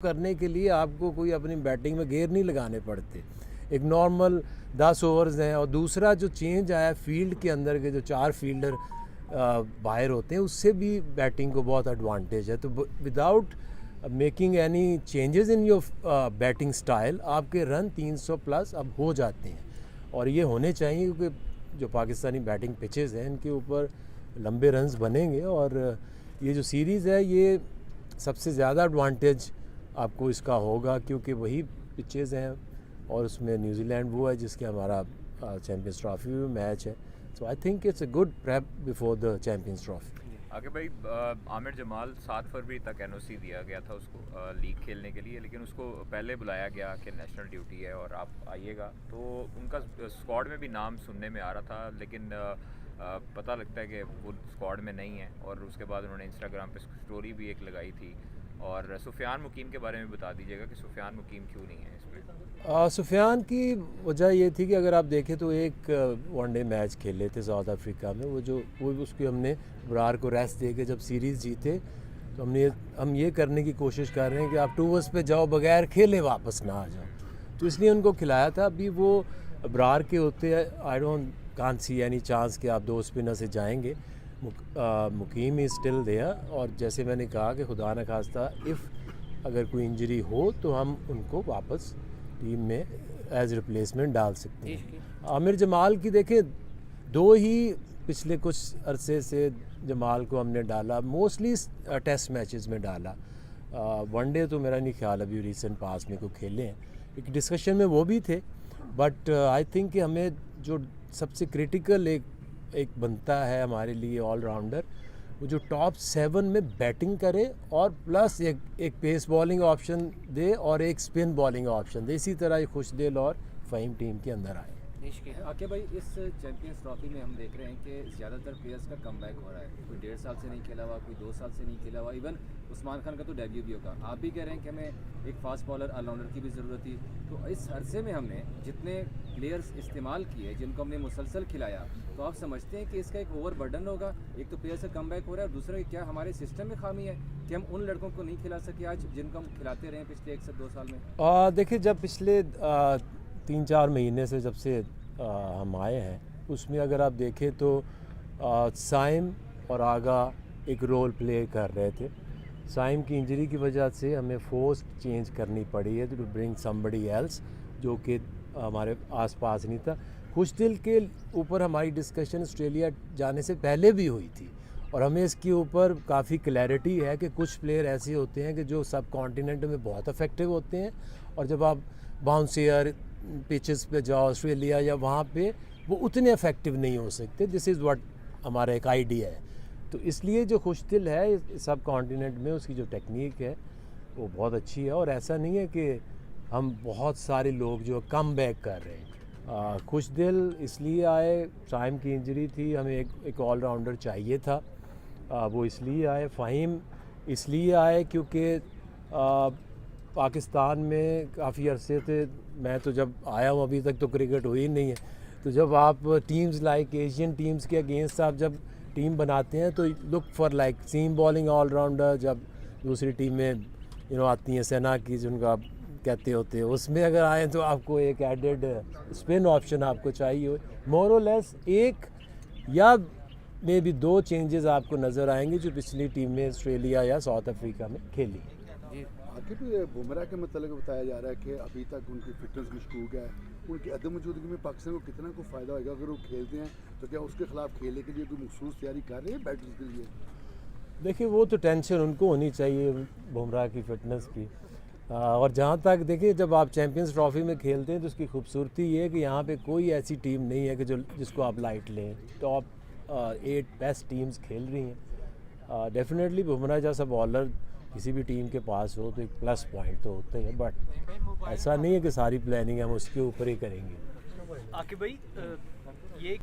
करने के लिए आपको कोई अपनी बैटिंग में गेयर नहीं लगाने पड़ते। एक नॉर्मल 10 ओवर्स हैं और दूसरा जो चेंज आया फील्ड के अंदर के जो 4 फील्डर बाहर होते हैं उससे भी बैटिंग को बहुत एडवांटेज है। तो without making any changes in your batting style आपके रन 300 प्लस अब हो जाते हैं और ये होने चाहिए क्योंकि जो पाकिस्तानी बैटिंग पिचेस हैं इनके ऊपर लंबे रन्स बनेंगे और ये जो सीरीज़ है ये सबसे ज़्यादा एडवांटेज आपको इसका होगा क्योंकि वही पिचेस हैं और उसमें न्यूजीलैंड वो है जिसके हमारा चैम्पियंस ट्रॉफी में मैच है। So I think it's a good prep before the champions trophy. आगे भाई आमिर जमाल 7 फरवरी तक एनओसी दिया गया था उसको लीग खेलने के लिए, लेकिन उसको पहले बुलाया गया कि नेशनल ड्यूटी है और आप आइएगा। तो उनका स्क्वाड में भी नाम सुनने में आ रहा था, लेकिन पता लगता है कि वो स्क्वाड में नहीं है। और उसके बाद उन्होंने इंस्टाग्राम पे स्टोरी भी एक लगाई थी। और सुफियान मुकीम के बारे में बता दीजिएगा कि सुफियान मुकीम क्यों नहीं है इस पर। सुफियान की वजह ये थी कि अगर आप देखें तो एक वनडे मैच खेले थे साउथ अफ्रीका में, वो उसकी हमने बरार को रेस्ट दे के जब सीरीज़ जीते तो हम ये करने की कोशिश कर रहे हैं कि आप 2 ओवर्स पे जाओ बगैर खेले वापस ना आ जाओ, तो इसलिए उनको खिलाया था। अभी वो बरार के होते I don't can't see any chance कि आप 2 स्पिनर से जाएंगे। मुकीम इज़ स्टिल देयर और जैसे मैंने कहा कि खुदा न खास्ता अगर कोई इंजरी हो तो हम उनको वापस टीम में एज रिप्लेसमेंट डाल सकते हैं। आमिर जमाल की देखें 2 ही पिछले कुछ अरसे से जमाल को हमने डाला, मोस्टली टेस्ट मैचेस में डाला। वनडे तो मेरा नहीं ख्याल अभी रिसेंट पास में को खेले हैं, एक डिस्कशन में वो भी थे। बट आई थिंक कि हमें जो सबसे क्रिटिकल एक बनता है हमारे लिए ऑलराउंडर, वो जो टॉप 7 में बैटिंग करे और प्लस एक पेस बॉलिंग ऑप्शन दे और एक स्पिन बॉलिंग ऑप्शन दे। इसी तरह खुशदिल और फ़हीम टीम के अंदर आए। आके भाई इस चैंपियंस ट्रॉफी में हम देख रहे हैं कि ज़्यादातर प्लेयर्स का कमबैक हो रहा है। कोई 1.5 साल से नहीं खेला हुआ, कोई 2 साल से नहीं खेला हुआ। इवन उस्मान खान का तो डेब्यू भी होगा। आप भी कह रहे हैं कि हमें एक फास्ट बॉलर ऑलराउंडर की भी ज़रूरत थी। तो इस अरसे में हमने जितने प्लेयर्स इस्तेमाल किए, जिनको हमने मुसलसल खिलाया, तो आप समझते हैं कि इसका एक ओवर बर्डन होगा? एक तो प्लेयर से कमबैक हो रहा है और दूसरा क्या हमारे सिस्टम में खामी है कि हम उन लड़कों को नहीं खिला सके आज जिनको हम खिलाते रहे पिछले 1 से 2 साल में? देखिए, जब पिछले 3-4 महीने से जब से हम आए हैं उसमें अगर आप देखें तो साइम और आगा एक रोल प्ले कर रहे थे। साइम की इंजरी की वजह से हमें फोर्स चेंज करनी पड़ी है टू ब्रिंग समबडी एल्स जो कि हमारे आसपास नहीं था। खुशदिल के ऊपर हमारी डिस्कशन ऑस्ट्रेलिया जाने से पहले भी हुई थी और हमें इसके ऊपर काफ़ी क्लैरिटी है कि कुछ प्लेयर ऐसे होते हैं कि जो सब कॉन्टिनेंट में बहुत इफेक्टिव होते हैं और जब आप बाउंसियर पिचेस पे जाओ ऑस्ट्रेलिया या वहाँ पे वो उतने इफेक्टिव नहीं हो सकते। दिस इज़ व्हाट हमारा एक आइडिया है। तो इसलिए जो खुशदिल है सब कॉन्टिनेंट में उसकी जो टेक्निक है वो बहुत अच्छी है और ऐसा नहीं है कि हम बहुत सारे लोग जो कम बैक कर रहे हैं। खुशदिल इसलिए आए, साइम की इंजरी थी, हमें एक ऑलराउंडर चाहिए था, वो इसलिए आए। फ़हीम इसलिए आए क्योंकि पाकिस्तान में काफ़ी अरसे से, मैं तो जब आया हूँ अभी तक तो क्रिकेट हुई नहीं है, तो जब आप टीम्स लाइक एशियन टीम्स के अगेंस्ट आप जब टीम बनाते हैं तो look for like seam bowling allrounder. जब दूसरी टीमें आती हैं सेना की जिनका आप कहते होते हैं, उसमें अगर आए तो आपको एक एडेड स्पिन ऑप्शन आपको चाहिए। मोर और लेस एक या मे भी 2 चेंजेस आपको नज़र आएंगे जो पिछली टीम में ऑस्ट्रेलिया या साउथ अफ्रीका में खेली। आखिर बुमराह के मतलब बताया जा रहा है कि अभी तक उनकी फिटनेस मशकूक है। उनकी अदम मौजूदगी में पाकिस्तान को कितना को फ़ायदा होगा अगर वो खेलते हैं? तो क्या उसके खिलाफ खेलने के लिए कोई मखसूस तैयारी कर रहे हैं बैटर्स के लिए? देखिए, वो तो टेंशन उनको होनी चाहिए बुमराह की फ़िटनेस की। और जहाँ तक देखिए, जब आप चैम्पियंस ट्रॉफी में खेलते हैं तो उसकी खूबसूरती ये है कि यहाँ पे कोई ऐसी टीम नहीं है कि जिसको आप लाइट लें। टॉप 8 बेस्ट टीम्स खेल रही हैं। डेफिनेटली बुमराह जैसा बॉलर किसी भी टीम के पास हो तो एक प्लस पॉइंट तो होते हैं, बट ऐसा नहीं है कि सारी प्लानिंग हम उसके ऊपर ही करेंगे। आकिब भाई, ये